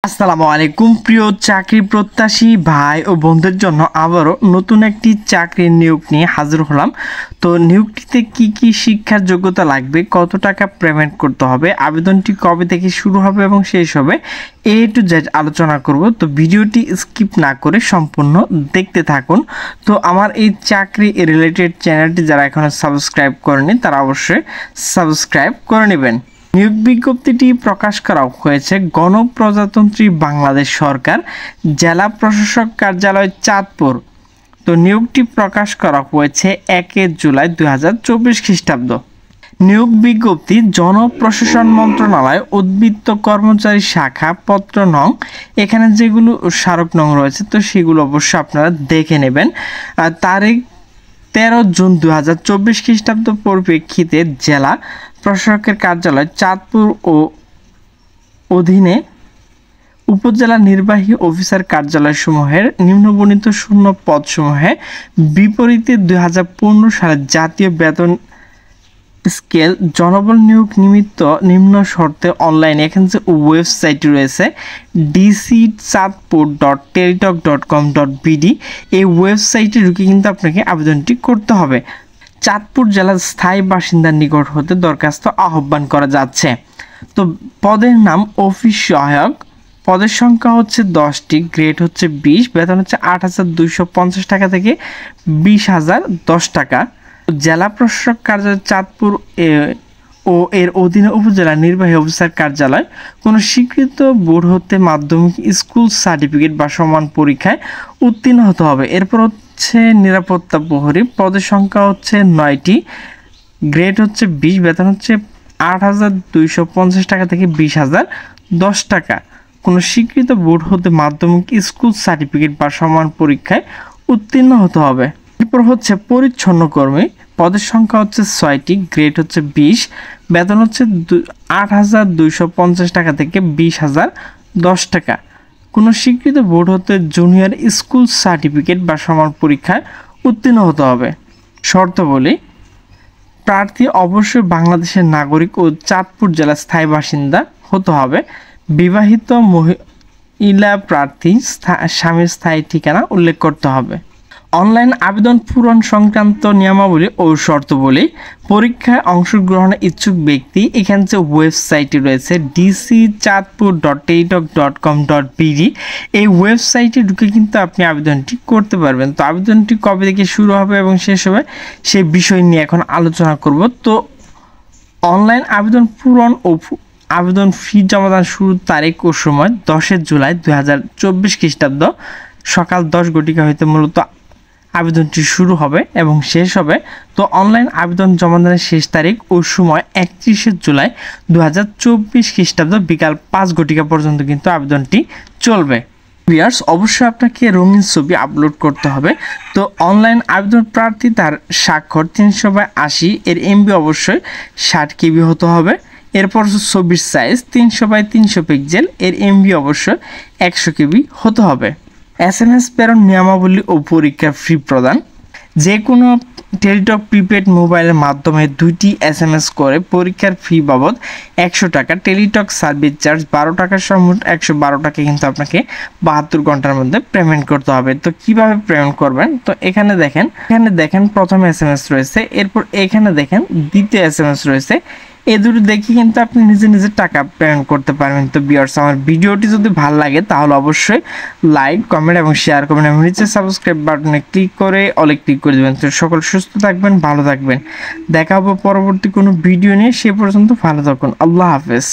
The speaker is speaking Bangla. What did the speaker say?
আসসালামু আলাইকুম প্রিয় চাকরি প্রত্যাশী ভাই ও বন্ধুদের জন্য আবারও নতুন একটি চাকরির নিয়োগ নিয়ে হাজির হলাম। তো নিয়োগটিতে কি কি শিক্ষার যোগ্যতা লাগবে, কত টাকা পেমেন্ট করতে হবে, আবেদনটি কবে থেকে শুরু হবে এবং শেষ হবে, টু জেড আলোচনা করব। তো ভিডিওটি স্কিপ না করে সম্পূর্ণ দেখতে থাকুন। তো আমার এই চাকরি রিলেটেড চ্যানেলটি যারা এখনো সাবস্ক্রাইব করেনি তারা অবশ্যই সাবস্ক্রাইব করে নেবেন। নিয়োগ বিজ্ঞপ্তিটি প্রকাশ করা হয়েছে গণপ্রজাতন্ত্রী বাংলাদেশ সরকার, জেলা প্রশাসক কার্যালয়, চাঁদপুর। তো নিয়োগটি প্রকাশ করা হয়েছে 1 জুলাই 2024 খ্রিস্টাব্দ। নিয়োগ বিজ্ঞপ্তি জনপ্রশাসন মন্ত্রণালয়, উদ্বৃত্ত কর্মচারী শাখা, পত্র নং, এখানে যেগুলো স্মারক নং রয়েছে তো সেগুলো অবশ্যই আপনারা দেখে নেবেন। তারিখ 13 জুন 2024 খ্রিস্টাব্দ পরিপ্রেক্ষিতে জেলা প্রশাসকের কার্যালয়, চাঁদপুর ও অধীনে উপজেলা নির্বাহী অফিসার কার্যালয়সমূহের নিম্নবর্ণিত শূন্য পদসমূহে বিপরীতে 2015 সালের জাতীয় বেতন স্কেল জনবল নিয়োগ নিমিত্ত নিম্ন শর্তে অনলাইনে এখানে যে ওয়েবসাইট রয়েছে dc.চাঁদপুর.টেলিটক.com.bd, এই ওয়েবসাইটে ঢুকে কিন্তু আপনাকে আবেদনটি করতে হবে। চাঁদপুর জেলার স্থায়ী বাসিন্দার নিকট হতে দরখাস্ত আহ্বান করা যাচ্ছে। তো পদের নাম অফিস সহায়ক, পদের সংখ্যা হচ্ছে 10টি, গ্রেড হচ্ছে 20, বেতন হচ্ছে 8,250 টাকা থেকে 20,010 টাকা। জেলা প্রশাসক কার্যালয় চাঁদপুর ও এর অধীনে উপজেলা নির্বাহী অফিসার কার্যালয় কোনো স্বীকৃত বোর্ড হতে মাধ্যমিক স্কুল সার্টিফিকেট বা সমান পরীক্ষায় উত্তীর্ণ হতে হবে। এরপর হচ্ছে নিরাপত্তা প্রহরী, পদের সংখ্যা হচ্ছে 9টি, গ্রেড হচ্ছে 20, বেতন হচ্ছে 8,250 টাকা থেকে 20,010 টাকা। কোনো স্বীকৃত বোর্ড হতে মাধ্যমিক স্কুল সার্টিফিকেট বা সমান পরীক্ষায় উত্তীর্ণ হতে হবে। এরপর হচ্ছে পরিচ্ছন্ন কর্মী, পদের সংখ্যা হচ্ছে 6টি, গ্রেড হচ্ছে 20, বেতন হচ্ছে 8,250 টাকা থেকে 20,010 টাকা। কোনো স্বীকৃত বোর্ড হতে জুনিয়র স্কুল সার্টিফিকেট বা সমান পরীক্ষায় উত্তীর্ণ হতে হবে। শর্তাবলী: প্রার্থী অবশ্যই বাংলাদেশের নাগরিক ও চাঁদপুর জেলার স্থায়ী বাসিন্দা হতে হবে। বিবাহিত মহিলা প্রার্থী স্বামীর স্থায়ী ঠিকানা উল্লেখ করতে হবে। অনলাইন আবেদন পূরণ সংক্রান্ত নিয়মাবলী ও শর্তাবলী: পরীক্ষায় অংশগ্রহণের ইচ্ছুক ব্যক্তি এখানে যে ওয়েবসাইটটি রয়েছে dc.চাঁদপুর.টেলিটক.com.bd, এই ওয়েবসাইটে ঢুকে কিন্তু আপনি আবেদনটি করতে পারবেন। তো আবেদনটি কবে থেকে শুরু হবে এবং শেষ হবে সেই বিষয় নিয়ে এখন আলোচনা করব। তো অনলাইন আবেদন পূরণ ও আবেদন ফি জমাদান শুরুর তারিখ ও সময় 10 জুলাই 2024 খ্রিস্টাব্দ সকাল 10 ঘটিকা হইতে মূলত আবেদনটি শুরু হবে এবং শেষ হবে। তো অনলাইন আবেদন জমাদানের শেষ তারিখ ও সময় 31 জুলাই 2024 খ্রিস্টাব্দ বিকাল 5 ঘটিকা পর্যন্ত কিন্তু আবেদনটি চলবে। ভিউয়ার্স, অবশ্যই আপনাকে রঙিন ছবি আপলোড করতে হবে। তো অনলাইন আবেদন প্রার্থী তার স্বাক্ষর 300/80 এর এমবি অবশ্যই 60 কেবি হতে হবে। এরপর ছবির সাইজ 300/300 পিক্সেল, এর এমবি অবশ্যই 100 কেবি হতে হবে। SMS প্রেরণ নিয়মাবলী ও পরীক্ষা ফি প্রদান: যে কোনো টেলিটক প্রিপেড মোবাইলের মাধ্যমে 2টি SMS করে পরীক্ষার ফি বাবদ 100 টাকা, টেলিটক সার্ভিস চার্জ 12 টাকা, মোট 112 টাকা কিন্তু আপনাকে 72 ঘন্টার মধ্যে পেমেন্ট করতে হবে। তো কিভাবে পেমেন্ট করবেন? তো এখানে দেখেন প্রথম SMS রয়েছে, এরপর এখানে দেখেন দ্বিতীয় SMS রয়েছে। এই দুটো দেখে কিন্তু আপনি নিজে টাকা পেমেন্ট করতে পারবেন। তো ভিউয়ার্স, আমার ভিডিওটি যদি ভালো লাগে তাহলে অবশ্যই লাইক, কমেন্ট এবং শেয়ার করবেন এবং নিচে সাবস্ক্রাইব বাটনে ক্লিক করে অলে ক্লিক করে দেবেন। তো সকল সুস্থ থাকবেন, ভালো থাকবেন। দেখা হবে পরবর্তী কোনো ভিডিও নিয়ে। সে পর্যন্ত ভালো থাকুন। আল্লাহ হাফেজ।